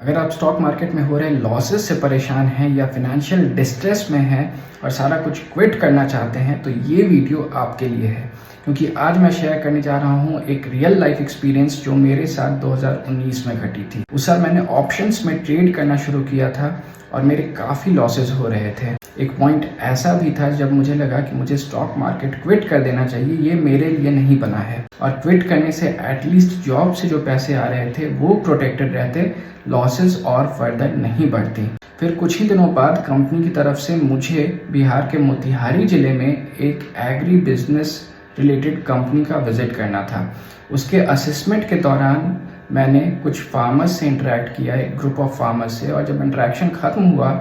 अगर आप stock market में हो रहे लॉसेस से परेशान हैं या फिनेंशियल डिस्ट्रेस में हैं और सारा कुछ क्विट करना चाहते हैं तो ये वीडियो आपके लिए है, क्योंकि आज मैं शेयर करने जा रहा हूँ एक रियल लाइफ एक्सपीरियंस जो मेरे साथ 2019 में घटी थी। उस साल मैंने ऑप्शंस में ट्रेड करना शुरू किया था और मेरे काफ़ी लॉसेस हो रहे थे। एक पॉइंट ऐसा भी था जब मुझे लगा कि मुझे स्टॉक मार्केट क्विट कर देना चाहिए, ये मेरे लिए नहीं बना है। और क्विट करने से एटलीस्ट जॉब से जो पैसे आ रहे थे वो प्रोटेक्टेड रहते, लॉसेस और फर्दर नहीं बढ़ती। फिर कुछ ही दिनों बाद कंपनी की तरफ से मुझे बिहार के मोतिहारी ज़िले में एक एग्री बिजनेस रिलेटेड कंपनी का विजिट करना था। उसके असेसमेंट के दौरान मैंने कुछ फार्मर्स से इंटरेक्ट किया, एक ग्रुप ऑफ फार्मर्स से, और जब इंटरेक्शन ख़त्म हुआ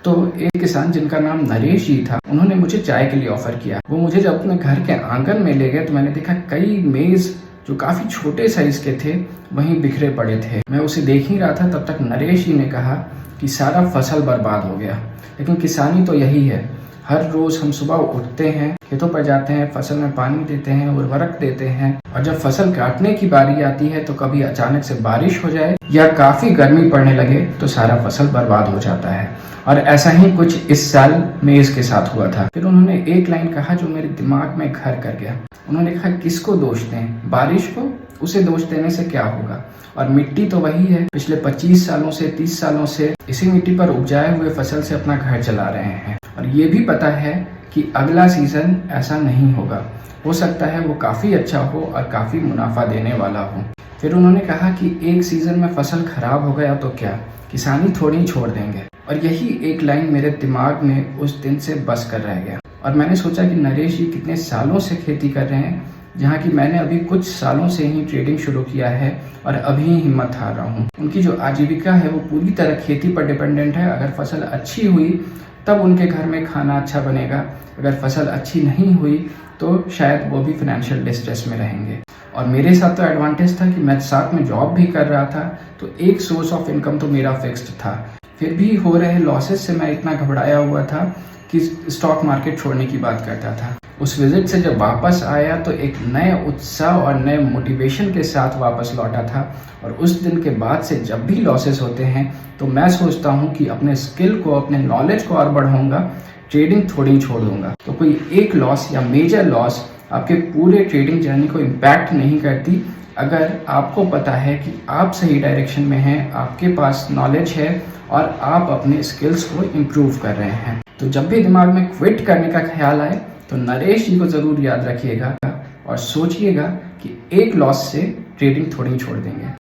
तो एक किसान जिनका नाम नरेश जी था, उन्होंने मुझे चाय के लिए ऑफ़र किया। वो मुझे जब अपने घर के आंगन में ले गए तो मैंने देखा कई मेज़ जो काफ़ी छोटे साइज़ के थे वहीं बिखरे पड़े थे। मैं उसे देख ही रहा था, तब तक नरेश जी ने कहा कि सारा फसल बर्बाद हो गया। लेकिन किसानी तो यही है, हर रोज़ हम सुबह उठते हैं, खेतों पर जाते हैं, फसल में पानी देते हैं, उर्वरक देते हैं, और जब फसल काटने की बारी आती है तो कभी अचानक से बारिश हो जाए या काफ़ी गर्मी पड़ने लगे तो सारा फसल बर्बाद हो जाता है। और ऐसा ही कुछ इस साल मेज़ के साथ हुआ था। फिर उन्होंने एक लाइन कहा जो मेरे दिमाग में घर कर गया। उन्होंने कहा, किसको दोष दें? बारिश को? उसे दोष देने से क्या होगा? और मिट्टी तो वही है, पिछले 25 सालों से 30 सालों से इसी मिट्टी पर उपजाए हुए फसल से अपना घर चला रहे हैं। और ये भी पता है कि अगला सीज़न ऐसा नहीं होगा, हो सकता है वो काफ़ी अच्छा हो और काफ़ी मुनाफा देने वाला हो। फिर उन्होंने कहा कि एक सीज़न में फसल खराब हो गया तो क्या, किसानी थोड़ी ही छोड़ देंगे। और यही एक लाइन मेरे दिमाग में उस दिन से बस कर रह गया। और मैंने सोचा कि नरेश जी कितने सालों से खेती कर रहे हैं, जहाँ की मैंने अभी कुछ सालों से ही ट्रेडिंग शुरू किया है और अभी हिम्मत हार रहा हूँ। उनकी जो आजीविका है वो पूरी तरह खेती पर डिपेंडेंट है। अगर फसल अच्छी हुई तब उनके घर में खाना अच्छा बनेगा, अगर फसल अच्छी नहीं हुई तो शायद वो भी फाइनेंशियल डिस्ट्रेस में रहेंगे। और मेरे साथ तो एडवांटेज था कि मैं साथ में जॉब भी कर रहा था, तो एक सोर्स ऑफ इनकम तो मेरा फिक्स्ड था। फिर भी हो रहे लॉसेस से मैं इतना घबराया हुआ था कि स्टॉक मार्केट छोड़ने की बात करता था। उस विजिट से जब वापस आया तो एक नए उत्साह और नए मोटिवेशन के साथ वापस लौटा था। और उस दिन के बाद से जब भी लॉसेस होते हैं तो मैं सोचता हूँ कि अपने स्किल को, अपने नॉलेज को और बढ़ाऊंगा, ट्रेडिंग थोड़ी छोड़ दूंगा। तो कोई एक लॉस या मेजर लॉस आपके पूरे ट्रेडिंग जर्नी को इम्पैक्ट नहीं करती, अगर आपको पता है कि आप सही डायरेक्शन में हैं, आपके पास नॉलेज है और आप अपने स्किल्स को इम्प्रूव कर रहे हैं। तो जब भी दिमाग में क्विट करने का ख्याल आए तो नरेश जी को ज़रूर याद रखिएगा और सोचिएगा कि एक लॉस से ट्रेडिंग थोड़ी छोड़ देंगे।